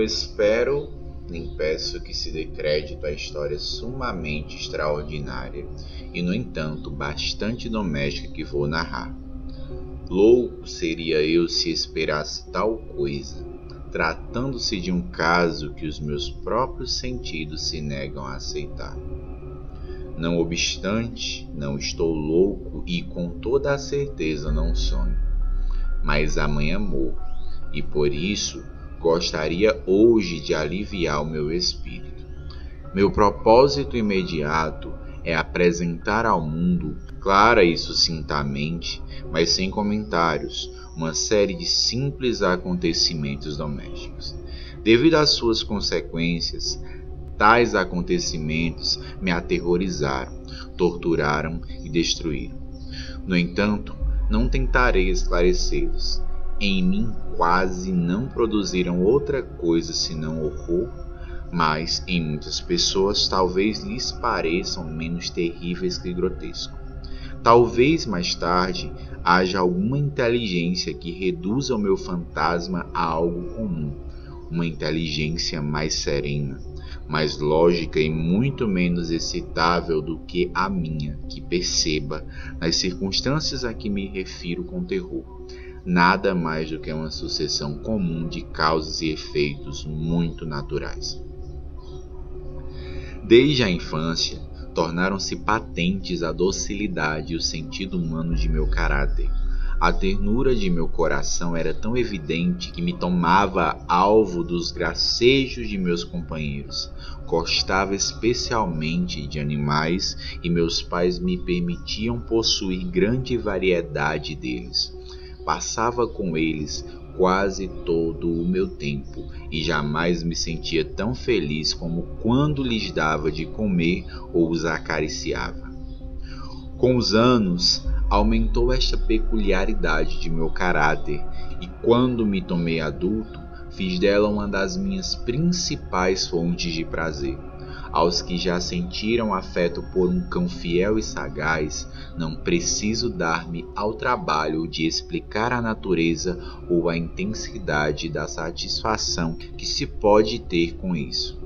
espero nem peço que se dê crédito à história sumamente extraordinária e, no entanto, bastante doméstica que vou narrar. Louco seria eu se esperasse tal coisa, tratando-se de um caso que os meus próprios sentidos se negam a aceitar. Não obstante, não estou louco e com toda a certeza não sonho, mas amanhã morro, e por isso gostaria hoje de aliviar o meu espírito. Meu propósito imediato é apresentar ao mundo, clara e sucintamente, mas sem comentários, uma série de simples acontecimentos domésticos. Devido às suas consequências, tais acontecimentos me aterrorizaram, torturaram e destruíram. No entanto, não tentarei esclarecê-los. Em mim quase não produziram outra coisa senão horror, mas em muitas pessoas talvez lhes pareçam menos terríveis que grotesco. Talvez mais tarde haja alguma inteligência que reduza o meu fantasma a algo comum, uma inteligência mais serena, mais lógica e muito menos excitável do que a minha, que perceba, nas circunstâncias a que me refiro com terror, nada mais do que uma sucessão comum de causas e efeitos muito naturais. Desde a infância, tornaram-se patentes a docilidade e o sentido humano de meu caráter. A ternura de meu coração era tão evidente que me tomava alvo dos gracejos de meus companheiros. Gostava especialmente de animais e meus pais me permitiam possuir grande variedade deles. Passava com eles quase todo o meu tempo e jamais me sentia tão feliz como quando lhes dava de comer ou os acariciava. Com os anos, aumentou esta peculiaridade de meu caráter e quando me tornei adulto, fiz dela uma das minhas principais fontes de prazer. Aos que já sentiram afeto por um cão fiel e sagaz, não preciso dar-me ao trabalho de explicar a natureza ou a intensidade da satisfação que se pode ter com isso.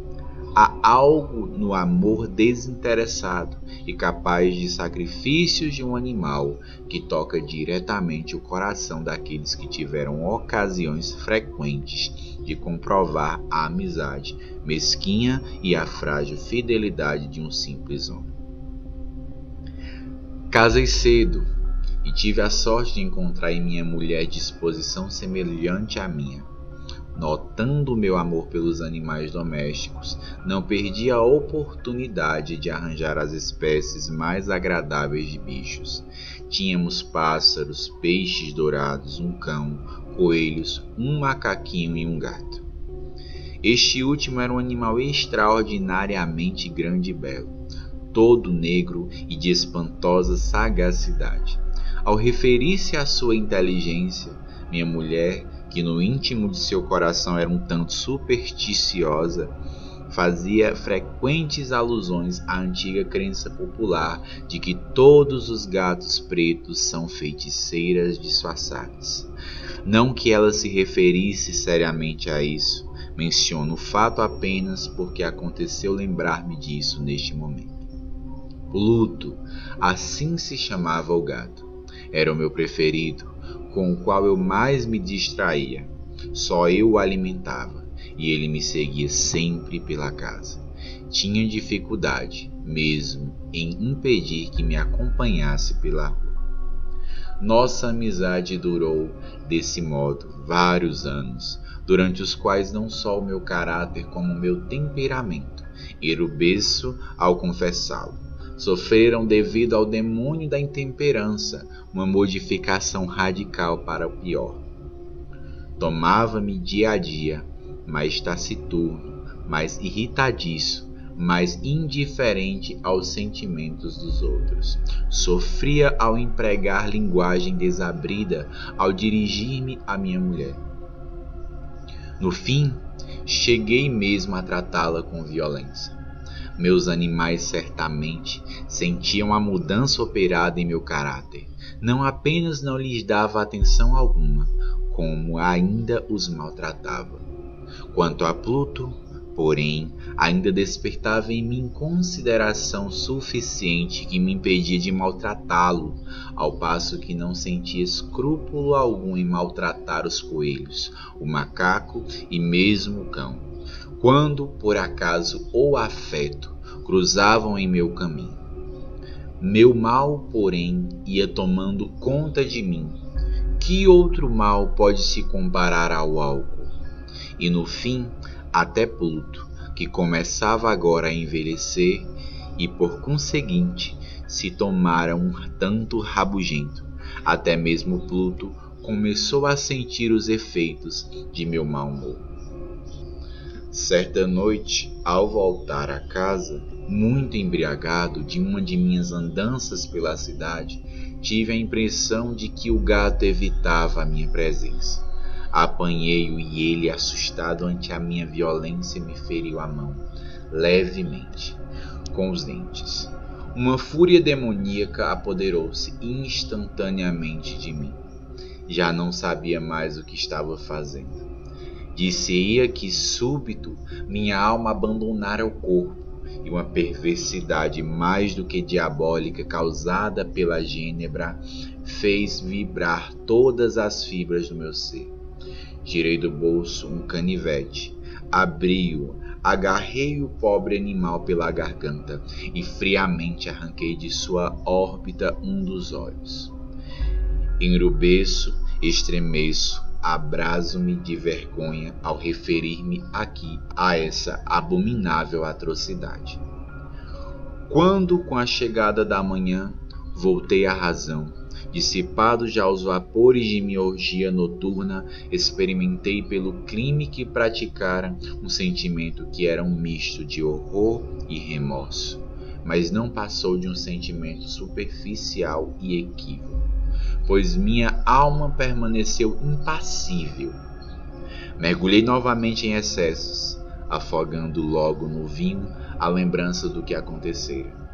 Há algo no amor desinteressado e capaz de sacrifícios de um animal que toca diretamente o coração daqueles que tiveram ocasiões frequentes de comprovar a amizade mesquinha e a frágil fidelidade de um simples homem. Casei cedo e tive a sorte de encontrar em minha mulher disposição semelhante à minha. Notando o meu amor pelos animais domésticos, não perdi a oportunidade de arranjar as espécies mais agradáveis de bichos. Tínhamos pássaros, peixes dourados, um cão, coelhos, um macaquinho e um gato. Este último era um animal extraordinariamente grande e belo, todo negro e de espantosa sagacidade. Ao referir-se à sua inteligência, minha mulher, que no íntimo de seu coração era um tanto supersticiosa, fazia frequentes alusões à antiga crença popular de que todos os gatos pretos são feiticeiras disfarçadas. Não que ela se referisse seriamente a isso, menciono o fato apenas porque aconteceu lembrar-me disso neste momento. Pluto, assim se chamava o gato, era o meu preferido, com o qual eu mais me distraía. Só eu o alimentava, e ele me seguia sempre pela casa. Tinha dificuldade, mesmo, em impedir que me acompanhasse pela rua. Nossa amizade durou, desse modo, vários anos, durante os quais não só o meu caráter como o meu temperamento, erubeço ao confessá-lo, sofreram devido ao demônio da intemperança uma modificação radical para o pior. Tomava-me dia a dia, mais taciturno, mais irritadiço, mais indiferente aos sentimentos dos outros. Sofria ao empregar linguagem desabrida ao dirigir-me à minha mulher. No fim, cheguei mesmo a tratá-la com violência. Meus animais certamente sentiam a mudança operada em meu caráter. Não apenas não lhes dava atenção alguma, como ainda os maltratava. Quanto a Pluto, porém, ainda despertava em mim consideração suficiente que me impedia de maltratá-lo, ao passo que não sentia escrúpulo algum em maltratar os coelhos, o macaco e mesmo o cão, quando, por acaso ou afeto, cruzavam em meu caminho. Meu mal, porém, ia tomando conta de mim. Que outro mal pode se comparar ao álcool? E no fim, até Pluto, que começava agora a envelhecer e, por conseguinte, se tomara um tanto rabugento. Até mesmo Pluto começou a sentir os efeitos de meu mau humor. Certa noite, ao voltar a casa, muito embriagado de uma de minhas andanças pela cidade, tive a impressão de que o gato evitava a minha presença. Apanhei-o e ele, assustado ante a minha violência, me feriu a mão, levemente, com os dentes. Uma fúria demoníaca apoderou-se instantaneamente de mim. Já não sabia mais o que estava fazendo. Disse-ia que súbito minha alma abandonara o corpo e uma perversidade mais do que diabólica causada pela gênebra fez vibrar todas as fibras do meu ser. Tirei do bolso um canivete, abri-o, agarrei o pobre animal pela garganta e friamente arranquei de sua órbita um dos olhos. Enrubeço, estremeço, abraso-me de vergonha ao referir-me aqui a essa abominável atrocidade. Quando, com a chegada da manhã, voltei à razão, dissipado já os vapores de minha orgia noturna, experimentei pelo crime que praticara um sentimento que era um misto de horror e remorso, mas não passou de um sentimento superficial e equívoco, pois minha alma permaneceu impassível. Mergulhei novamente em excessos, afogando logo no vinho a lembrança do que acontecera.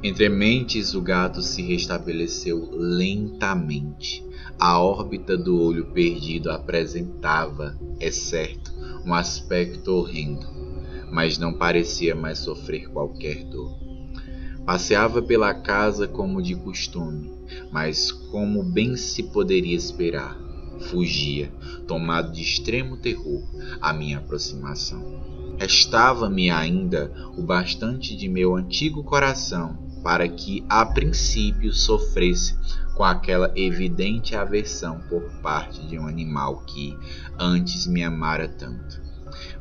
Entre mentes, o gato se restabeleceu lentamente. A órbita do olho perdido apresentava, é certo, um aspecto horrendo, mas não parecia mais sofrer qualquer dor. Passeava pela casa como de costume, mas como bem se poderia esperar, fugia, tomado de extremo terror, à minha aproximação. Restava-me ainda o bastante de meu antigo coração para que, a princípio, sofresse com aquela evidente aversão por parte de um animal que antes me amara tanto.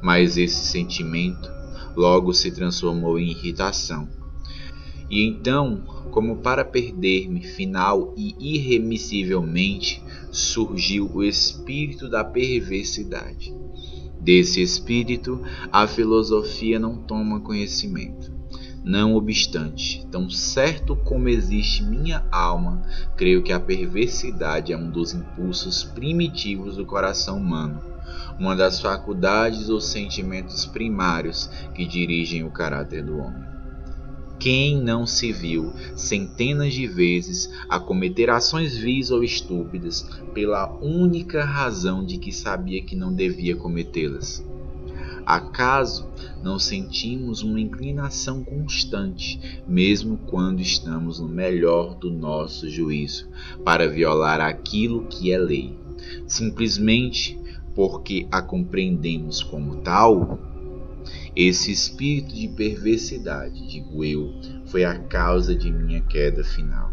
Mas esse sentimento logo se transformou em irritação. E então, como para perder-me final e irremissivelmente, surgiu o espírito da perversidade. Desse espírito, a filosofia não toma conhecimento. Não obstante, tão certo como existe minha alma, creio que a perversidade é um dos impulsos primitivos do coração humano, uma das faculdades ou sentimentos primários que dirigem o caráter do homem. Quem não se viu centenas de vezes a cometer ações vis ou estúpidas pela única razão de que sabia que não devia cometê-las? Acaso não sentimos uma inclinação constante, mesmo quando estamos no melhor do nosso juízo, para violar aquilo que é lei, simplesmente porque a compreendemos como tal? Esse espírito de perversidade, digo eu, foi a causa de minha queda final.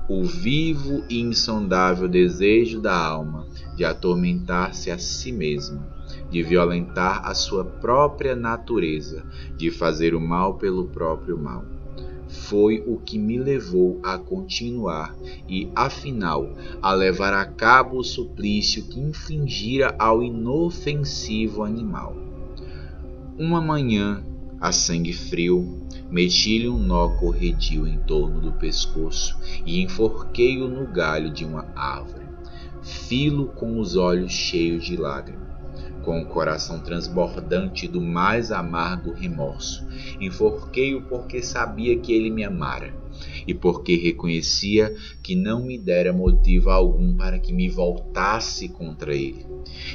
O vivo e insondável desejo da alma de atormentar-se a si mesma, de violentar a sua própria natureza, de fazer o mal pelo próprio mal, foi o que me levou a continuar e, afinal, a levar a cabo o suplício que infligira ao inofensivo animal. Uma manhã, a sangue frio, meti-lhe um nó corredio em torno do pescoço e enforquei-o no galho de uma árvore. Fi-lo com os olhos cheios de lágrimas, com o coração transbordante do mais amargo remorso. Enforquei-o porque sabia que ele me amara, e porque reconhecia que não me dera motivo algum para que me voltasse contra ele.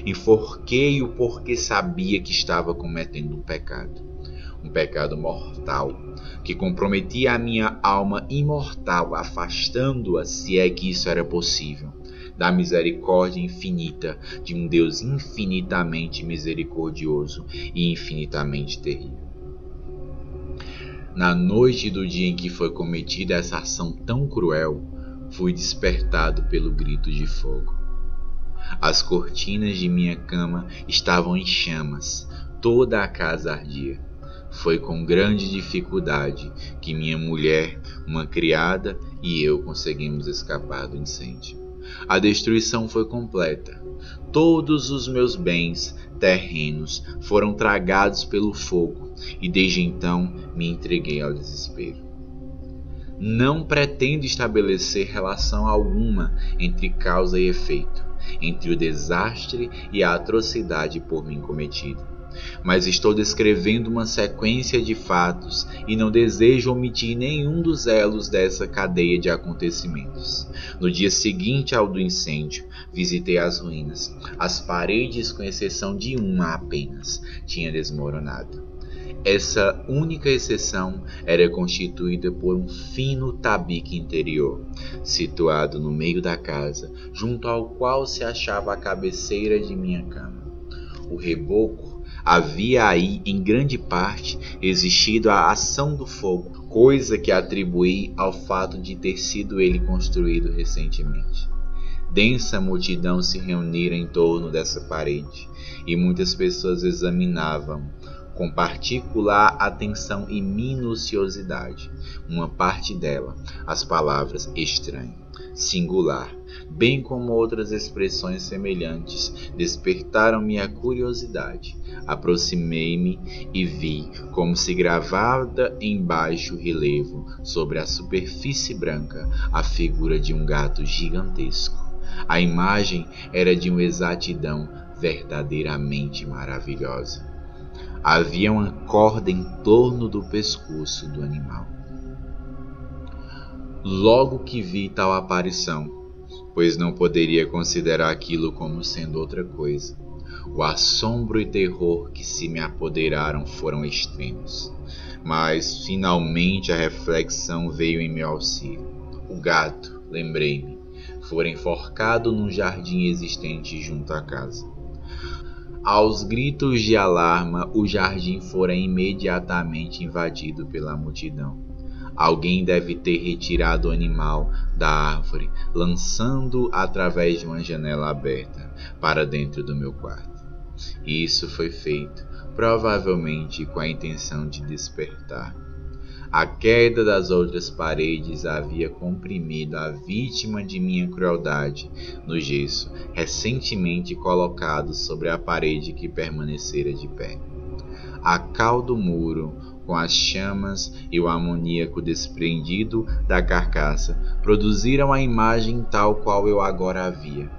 Enforquei-o porque sabia que estava cometendo um pecado mortal, que comprometia a minha alma imortal, afastando-a, se é que isso era possível, da misericórdia infinita de um Deus infinitamente misericordioso e infinitamente terrível. Na noite do dia em que foi cometida essa ação tão cruel, fui despertado pelo grito de fogo. As cortinas de minha cama estavam em chamas, toda a casa ardia. Foi com grande dificuldade que minha mulher, uma criada e eu conseguimos escapar do incêndio. A destruição foi completa. Todos os meus bens terrenos foram tragados pelo fogo e desde então me entreguei ao desespero. Não pretendo estabelecer relação alguma entre causa e efeito, entre o desastre e a atrocidade por mim cometida. Mas estou descrevendo uma sequência de fatos e não desejo omitir nenhum dos elos dessa cadeia de acontecimentos. No dia seguinte ao do incêndio, visitei as ruínas. As paredes, com exceção de uma apenas, tinham desmoronado. Essa única exceção era constituída por um fino tabique interior, situado no meio da casa, junto ao qual se achava a cabeceira de minha cama. O reboco havia aí, em grande parte, existido a ação do fogo, coisa que atribuí ao fato de ter sido ele construído recentemente. Densa multidão se reunira em torno dessa parede, e muitas pessoas examinavam, com particular atenção e minuciosidade, uma parte dela, as palavras estranho, singular, bem como outras expressões semelhantes, despertaram minha curiosidade. Aproximei-me e vi, como se gravada em baixo relevo sobre a superfície branca, a figura de um gato gigantesco. A imagem era de uma exatidão verdadeiramente maravilhosa. Havia uma corda em torno do pescoço do animal. Logo que vi tal aparição, pois não poderia considerar aquilo como sendo outra coisa, o assombro e terror que se me apoderaram foram extremos. Mas, finalmente, a reflexão veio em meu auxílio. O gato, lembrei-me, fora enforcado num jardim existente junto à casa. Aos gritos de alarma, o jardim fora imediatamente invadido pela multidão. Alguém deve ter retirado o animal da árvore, lançando-o através de uma janela aberta para dentro do meu quarto. Isso foi feito, provavelmente com a intenção de despertar. A queda das outras paredes havia comprimido a vítima de minha crueldade no gesso, recentemente colocado sobre a parede que permanecera de pé. A cal do muro, com as chamas e o amoníaco desprendido da carcaça, produziram a imagem tal qual eu agora a via.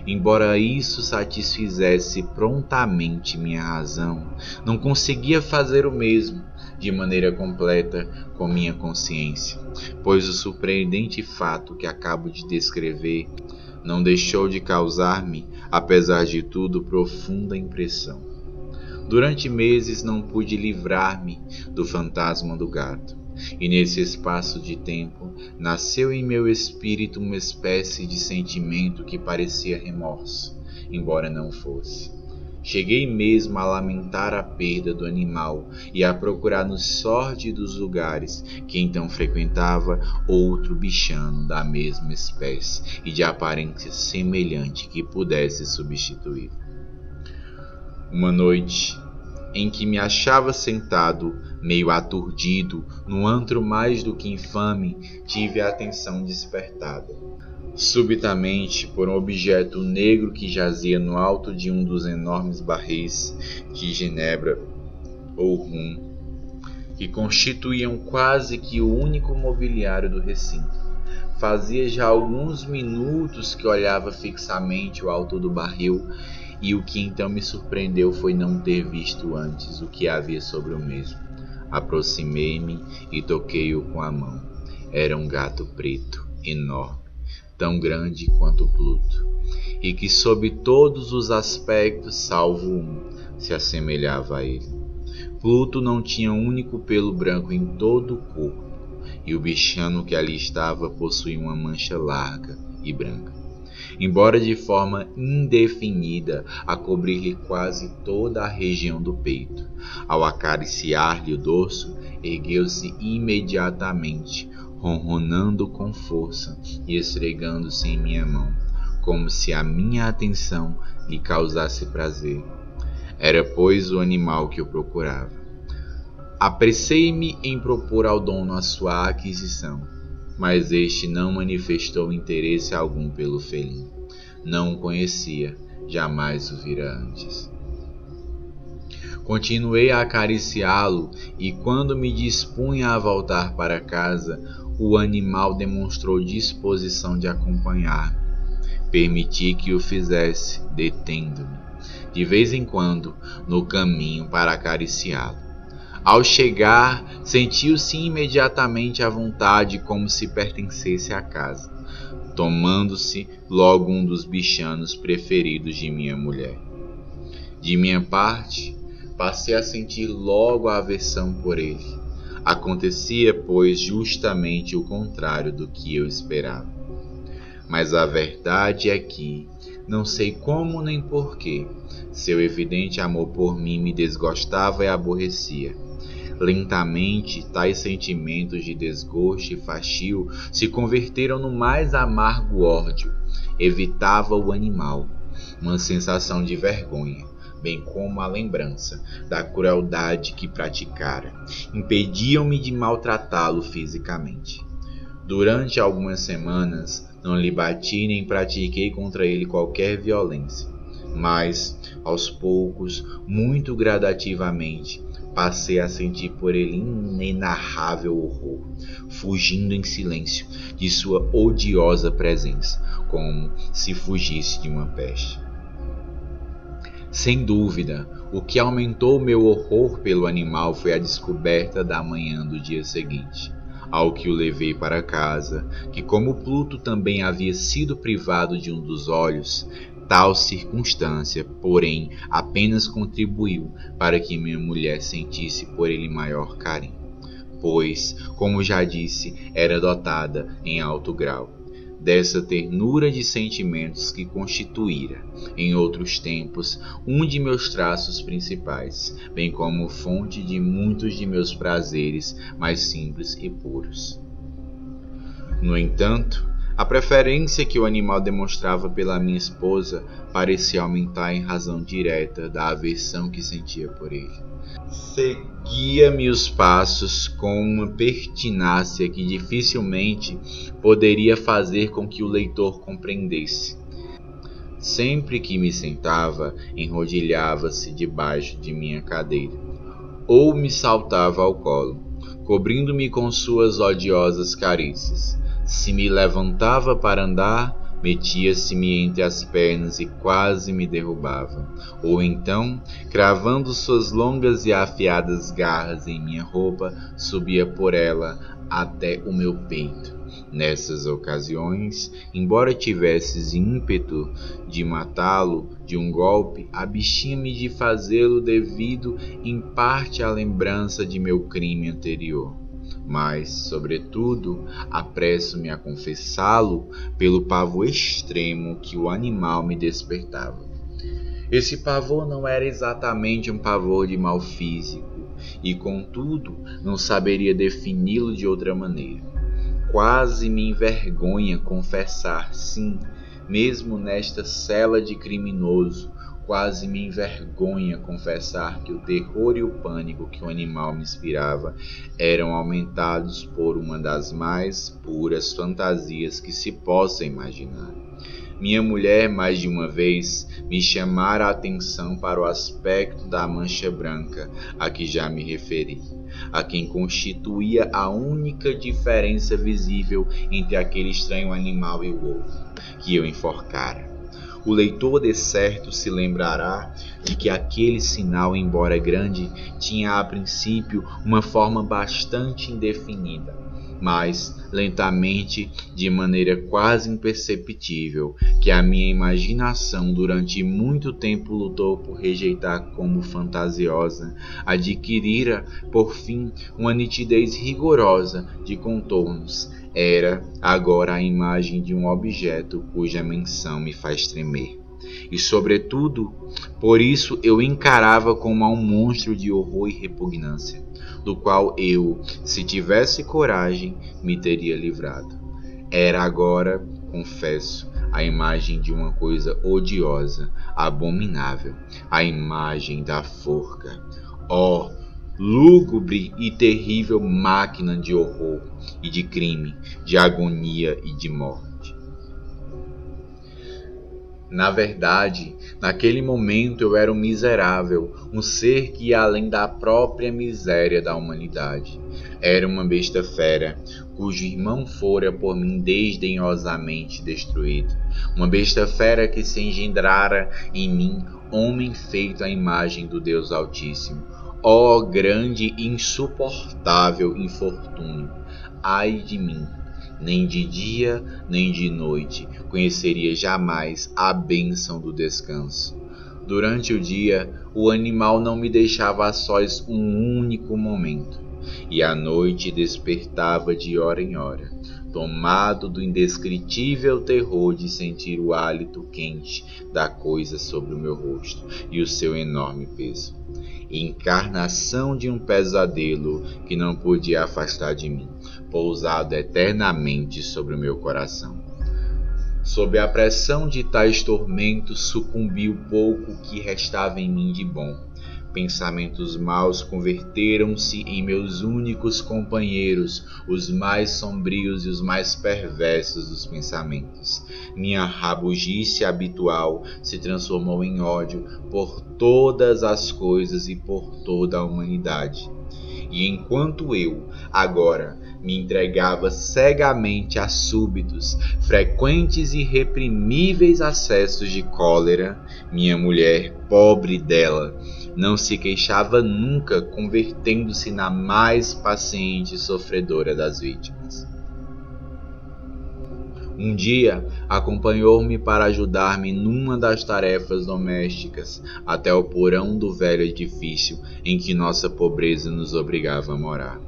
Embora isso satisfizesse prontamente minha razão, não conseguia fazer o mesmo de maneira completa com minha consciência, pois o surpreendente fato que acabo de descrever não deixou de causar-me, apesar de tudo, profunda impressão. Durante meses não pude livrar-me do fantasma do gato, e nesse espaço de tempo nasceu em meu espírito uma espécie de sentimento que parecia remorso, embora não fosse. Cheguei mesmo a lamentar a perda do animal e a procurar nos sórdidos lugares que então frequentava outro bichano da mesma espécie e de aparência semelhante que pudesse substituir. Uma noite em que me achava sentado, meio aturdido, num antro mais do que infame, tive a atenção despertada. Subitamente, por um objeto negro que jazia no alto de um dos enormes barris de ginebra ou rum, que constituíam quase que o único mobiliário do recinto. Fazia já alguns minutos que olhava fixamente o alto do barril, e o que então me surpreendeu foi não ter visto antes o que havia sobre o mesmo. Aproximei-me e toquei-o com a mão. era um gato preto, enorme, tão grande quanto Pluto, e que sob todos os aspectos, salvo um, se assemelhava a ele. Pluto não tinha um único pelo branco em todo o corpo, e o bichano que ali estava possuía uma mancha larga e branca, embora de forma indefinida, a cobrir-lhe quase toda a região do peito. Ao acariciar-lhe o dorso, ergueu-se imediatamente, ronronando com força e esfregando-se em minha mão, como se a minha atenção lhe causasse prazer. Era, pois, o animal que eu procurava. Apressei-me em propor ao dono a sua aquisição, mas este não manifestou interesse algum pelo felino. Não o conhecia, jamais o vira antes. Continuei a acariciá-lo e, quando me dispunha a voltar para casa, o animal demonstrou disposição de acompanhar. Permiti que o fizesse, detendo-me, de vez em quando, no caminho para acariciá-lo. Ao chegar, sentiu-se imediatamente à vontade, como se pertencesse à casa, tomando-se logo um dos bichanos preferidos de minha mulher. De minha parte, passei a sentir logo a aversão por ele. Acontecia, pois, justamente o contrário do que eu esperava. Mas a verdade é que, não sei como nem porquê, seu evidente amor por mim me desgostava e aborrecia. Lentamente, tais sentimentos de desgosto e fastio se converteram no mais amargo ódio. Evitava o animal, uma sensação de vergonha, bem como a lembrança da crueldade que praticara, impediam-me de maltratá-lo fisicamente. Durante algumas semanas, não lhe bati nem pratiquei contra ele qualquer violência, mas, aos poucos, muito gradativamente, passei a sentir por ele inenarrável horror, fugindo em silêncio de sua odiosa presença, como se fugisse de uma peste. Sem dúvida, o que aumentou meu horror pelo animal foi a descoberta da manhã do dia seguinte, ao que o levei para casa, que, como Pluto também havia sido privado de um dos olhos, tal circunstância, porém, apenas contribuiu para que minha mulher sentisse por ele maior carinho, pois, como já disse, era dotada em alto grau dessa ternura de sentimentos que constituíra, em outros tempos, um de meus traços principais, bem como fonte de muitos de meus prazeres mais simples e puros. No entanto, a preferência que o animal demonstrava pela minha esposa parecia aumentar em razão direta da aversão que sentia por ele. Seguia-me os passos com uma pertinácia que dificilmente poderia fazer com que o leitor compreendesse. Sempre que me sentava, enrodilhava-se debaixo de minha cadeira, ou me saltava ao colo, cobrindo-me com suas odiosas carícias. Se me levantava para andar, metia-se-me entre as pernas e quase me derrubava. Ou então, cravando suas longas e afiadas garras em minha roupa, subia por ela até o meu peito. Nessas ocasiões, embora tivesse ímpeto de matá-lo de um golpe, abstinha-me de fazê-lo devido em parte à lembrança de meu crime anterior. Mas, sobretudo, apresso-me a confessá-lo pelo pavor extremo que o animal me despertava. Esse pavor não era exatamente um pavor de mal físico, e, contudo, não saberia defini-lo de outra maneira. Quase me envergonha confessar, sim, mesmo nesta cela de criminoso, quase me envergonha confessar que o terror e o pânico que o animal me inspirava eram aumentados por uma das mais puras fantasias que se possa imaginar. Minha mulher, mais de uma vez, me chamara a atenção para o aspecto da mancha branca a que já me referi, a quem constituía a única diferença visível entre aquele estranho animal e o outro, que eu enforcara. O leitor de certo se lembrará de que aquele sinal, embora grande, tinha a princípio uma forma bastante indefinida. mas lentamente, de maneira quase imperceptível, que a minha imaginação durante muito tempo lutou por rejeitar como fantasiosa, adquirira, por fim, uma nitidez rigorosa de contornos. Era agora a imagem de um objeto cuja menção me faz tremer. E, sobretudo, por isso eu encarava como a um monstro de horror e repugnância, do qual eu, se tivesse coragem, me teria livrado. Era agora, confesso, a imagem de uma coisa odiosa, abominável, a imagem da forca. Oh, lúgubre e terrível máquina de horror e de crime, de agonia e de morte. Na verdade, naquele momento eu era um miserável, um ser que ia além da própria miséria da humanidade. Era uma besta fera, cujo irmão fora por mim desdenhosamente destruído. Uma besta fera que se engendrara em mim, homem feito à imagem do Deus Altíssimo. Ó grande e insuportável infortúnio! Ai de mim! Nem de dia, nem de noite, conheceria jamais a bênção do descanso. Durante o dia, o animal não me deixava a sós um único momento, e à noite despertava de hora em hora, tomado do indescritível terror de sentir o hálito quente da coisa sobre o meu rosto e o seu enorme peso. Encarnação de um pesadelo que não podia afastar de mim, pousado eternamente sobre o meu coração. Sob a pressão de tais tormentos sucumbi o pouco que restava em mim de bom. Pensamentos maus converteram-se em meus únicos companheiros, os mais sombrios e os mais perversos dos pensamentos. Minha rabugice habitual se transformou em ódio por todas as coisas e por toda a humanidade. E enquanto eu, agora, me entregava cegamente a súbitos, frequentes e irreprimíveis acessos de cólera, minha mulher, pobre dela, não se queixava nunca, convertendo-se na mais paciente sofredora das vítimas. Um dia, acompanhou-me para ajudar-me numa das tarefas domésticas até o porão do velho edifício em que nossa pobreza nos obrigava a morar.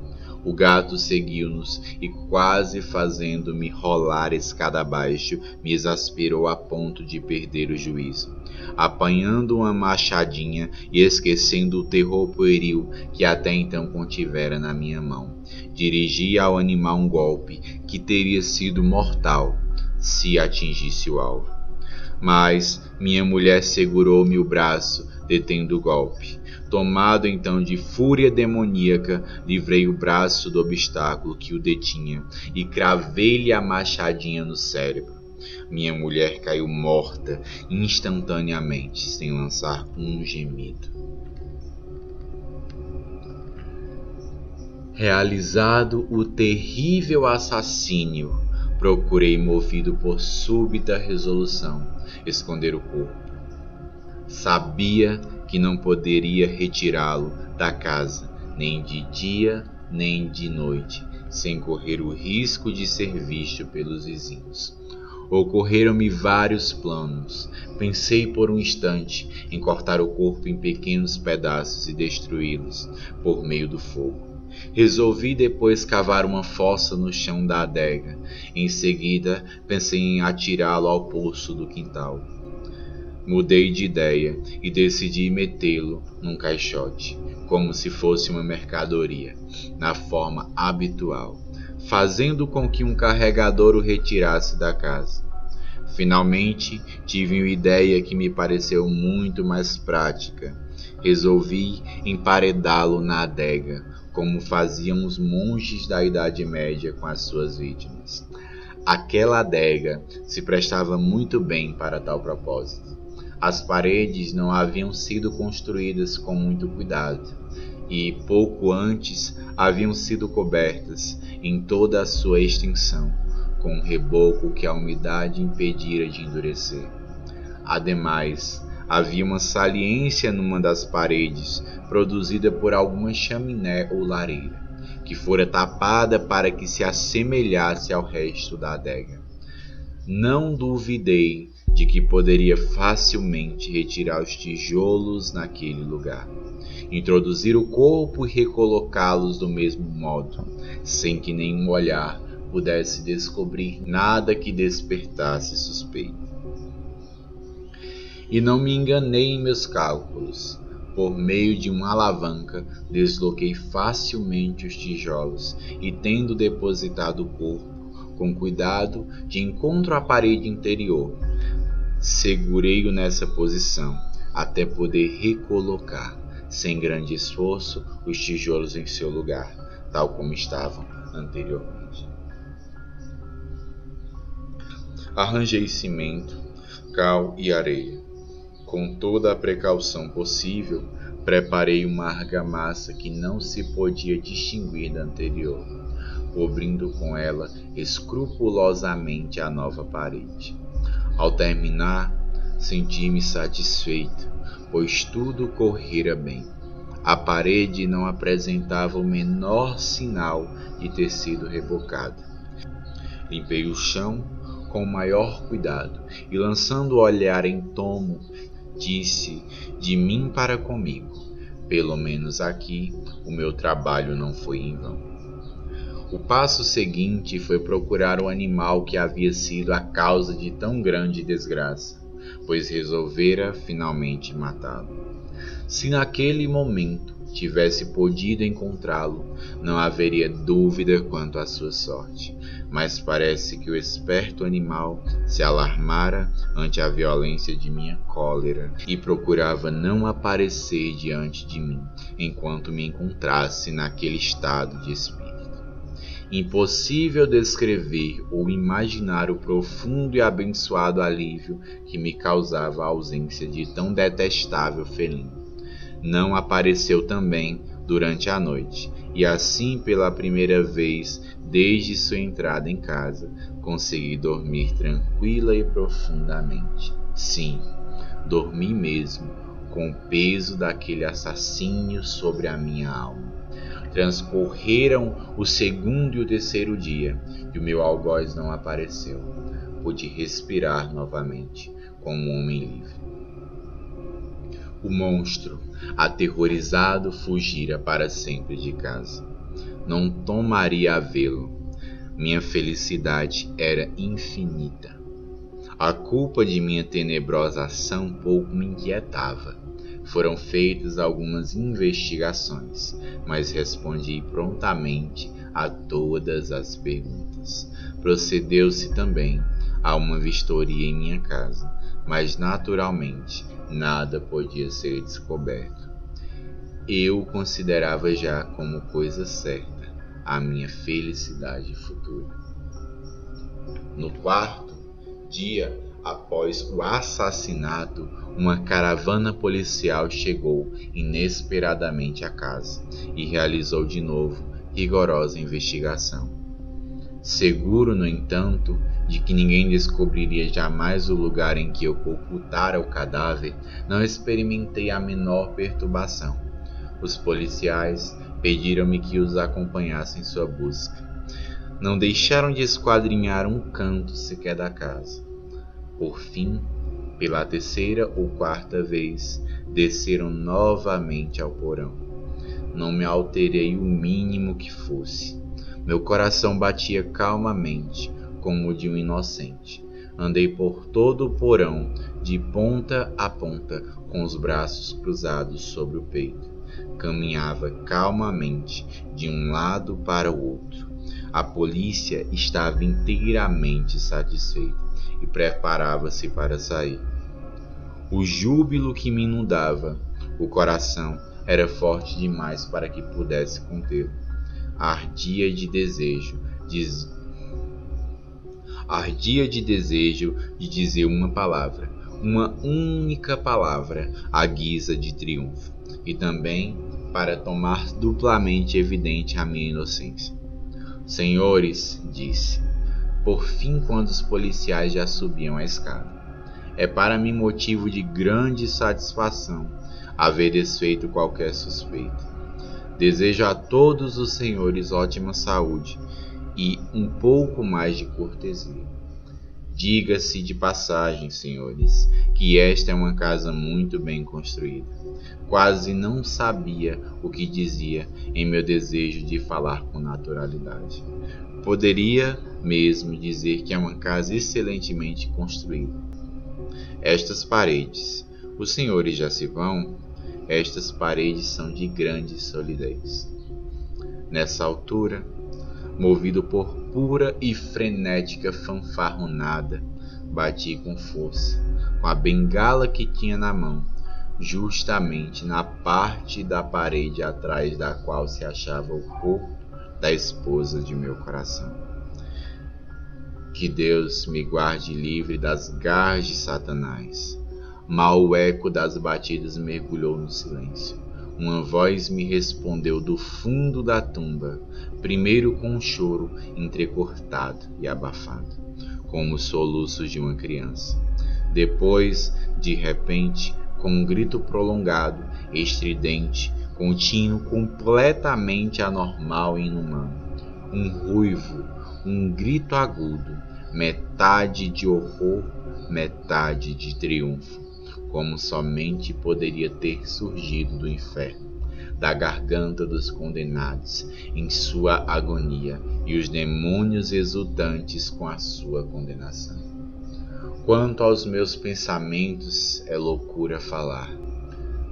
O gato seguiu-nos e, quase fazendo-me rolar escada abaixo, me exasperou a ponto de perder o juízo. Apanhando uma machadinha e esquecendo o terror pueril que até então contivera na minha mão, dirigi ao animal um golpe que teria sido mortal se atingisse o alvo. Mas minha mulher segurou-me o braço, detendo o golpe. Tomado então de fúria demoníaca, livrei o braço do obstáculo que o detinha e cravei-lhe a machadinha no cérebro. Minha mulher caiu morta instantaneamente, sem lançar um gemido. Realizado o terrível assassínio, procurei, movido por súbita resolução, esconder o corpo. Sabia que não poderia retirá-lo da casa, nem de dia, nem de noite, sem correr o risco de ser visto pelos vizinhos. Ocorreram-me vários planos. Pensei por um instante em cortar o corpo em pequenos pedaços e destruí-los por meio do fogo. Resolvi depois cavar uma fossa no chão da adega. Em seguida, pensei em atirá-lo ao poço do quintal. Mudei de ideia e decidi metê-lo num caixote, como se fosse uma mercadoria, na forma habitual, fazendo com que um carregador o retirasse da casa. Finalmente, tive uma ideia que me pareceu muito mais prática. Resolvi emparedá-lo na adega, como faziam os monges da Idade Média com as suas vítimas. Aquela adega se prestava muito bem para tal propósito. As paredes não haviam sido construídas com muito cuidado e, pouco antes, haviam sido cobertas, em toda a sua extensão, com um reboco que a umidade impedira de endurecer. Ademais, havia uma saliência numa das paredes, produzida por alguma chaminé ou lareira, que fora tapada para que se assemelhasse ao resto da adega. Não duvidei de que poderia facilmente retirar os tijolos naquele lugar, introduzir o corpo e recolocá-los do mesmo modo, sem que nenhum olhar pudesse descobrir nada que despertasse suspeita. E não me enganei em meus cálculos. Por meio de uma alavanca, desloquei facilmente os tijolos e, tendo depositado o corpo com cuidado de encontro à parede interior, segurei-o nessa posição até poder recolocar, sem grande esforço, os tijolos em seu lugar, tal como estavam anteriormente. Arranjei cimento, cal e areia. Com toda a precaução possível, preparei uma argamassa que não se podia distinguir da anterior, cobrindo com ela escrupulosamente a nova parede. Ao terminar, senti-me satisfeito, pois tudo correra bem. A parede não apresentava o menor sinal de ter sido rebocada. Limpei o chão com o maior cuidado e, lançando o olhar em tomo, disse de mim para comigo: pelo menos aqui o meu trabalho não foi em vão. O passo seguinte foi procurar o animal que havia sido a causa de tão grande desgraça, pois resolvera finalmente matá-lo. Se naquele momento tivesse podido encontrá-lo, não haveria dúvida quanto à sua sorte, mas parece que o esperto animal se alarmara ante a violência de minha cólera e procurava não aparecer diante de mim enquanto me encontrasse naquele estado de espírito. Impossível descrever ou imaginar o profundo e abençoado alívio que me causava a ausência de tão detestável felino. Não apareceu também durante a noite, e assim, pela primeira vez desde sua entrada em casa, consegui dormir tranquila e profundamente. Sim, dormi mesmo, com o peso daquele assassínio sobre a minha alma. Transcorreram o segundo e o terceiro dia, e o meu algoz não apareceu. Pude respirar novamente, como um homem livre. O monstro, aterrorizado, fugira para sempre de casa. Não tomaria a vê-lo. Minha felicidade era infinita. A culpa de minha tenebrosa ação pouco me inquietava. Foram feitas algumas investigações, mas respondi prontamente a todas as perguntas. Procedeu-se também a uma vistoria em minha casa, mas naturalmente nada podia ser descoberto. Eu considerava já como coisa certa a minha felicidade futura. No quarto dia após o assassinato, uma caravana policial chegou inesperadamente à casa e realizou de novo rigorosa investigação. Seguro, no entanto, de que ninguém descobriria jamais o lugar em que eu ocultara o cadáver, não experimentei a menor perturbação. Os policiais pediram-me que os acompanhasse em sua busca. Não deixaram de esquadrinhar um canto sequer da casa. Por fim, pela terceira ou quarta vez, desceram novamente ao porão. Não me alterei o mínimo que fosse. Meu coração batia calmamente, como o de um inocente. Andei por todo o porão, de ponta a ponta, com os braços cruzados sobre o peito. Caminhava calmamente de um lado para o outro. A polícia estava inteiramente satisfeita e preparava-se para sair. O júbilo que me inundava o coração era forte demais para que pudesse contê-lo. Ardia de desejo de dizer uma palavra, uma única palavra, à guisa de triunfo, e também para tomar duplamente evidente a minha inocência. Senhores, disse, por fim, quando os policiais já subiam a escada, é para mim motivo de grande satisfação haver desfeito qualquer suspeita. Desejo a todos os senhores ótima saúde e um pouco mais de cortesia. Diga-se de passagem, senhores, que esta é uma casa muito bem construída. Quase não sabia o que dizia em meu desejo de falar com naturalidade. Poderia mesmo dizer que é uma casa excelentemente construída. Estas paredes, os senhores já se vão? Estas paredes são de grande solidez. Nessa altura, movido por pura e frenética fanfarronada, bati com força, com a bengala que tinha na mão, justamente na parte da parede atrás da qual se achava o corpo da esposa de meu coração. Que Deus me guarde livre das garras de Satanás. Mal o eco das batidas mergulhou no silêncio. Uma voz me respondeu do fundo da tumba, primeiro com um choro entrecortado e abafado, como os soluços de uma criança. Depois, de repente, com um grito prolongado, estridente, contínuo, completamente anormal e inumano. Um ruivo, um grito agudo, metade de horror, metade de triunfo, como somente poderia ter surgido do inferno, da garganta dos condenados, em sua agonia, e os demônios exultantes com a sua condenação. Quanto aos meus pensamentos, é loucura falar.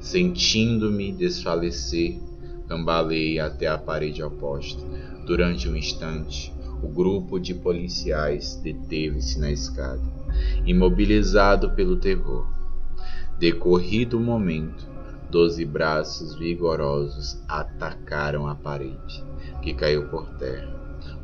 Sentindo-me desfalecer, cambaleei até a parede oposta. Durante um instante, o grupo de policiais deteve-se na escada, imobilizado pelo terror. Decorrido o momento, 12 braços vigorosos atacaram a parede, que caiu por terra.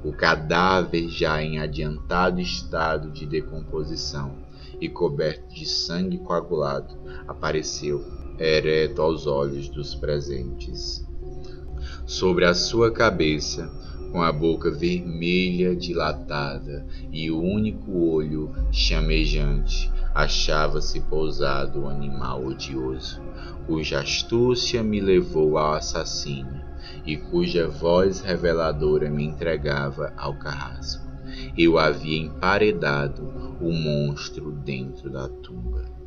O cadáver, já em adiantado estado de decomposição e coberto de sangue coagulado, apareceu, ereto aos olhos dos presentes. Sobre a sua cabeça, com a boca vermelha dilatada e o único olho chamejante, achava-se pousado o animal odioso, cuja astúcia me levou ao assassínio e cuja voz reveladora me entregava ao carrasco. Eu havia emparedado o monstro dentro da tumba.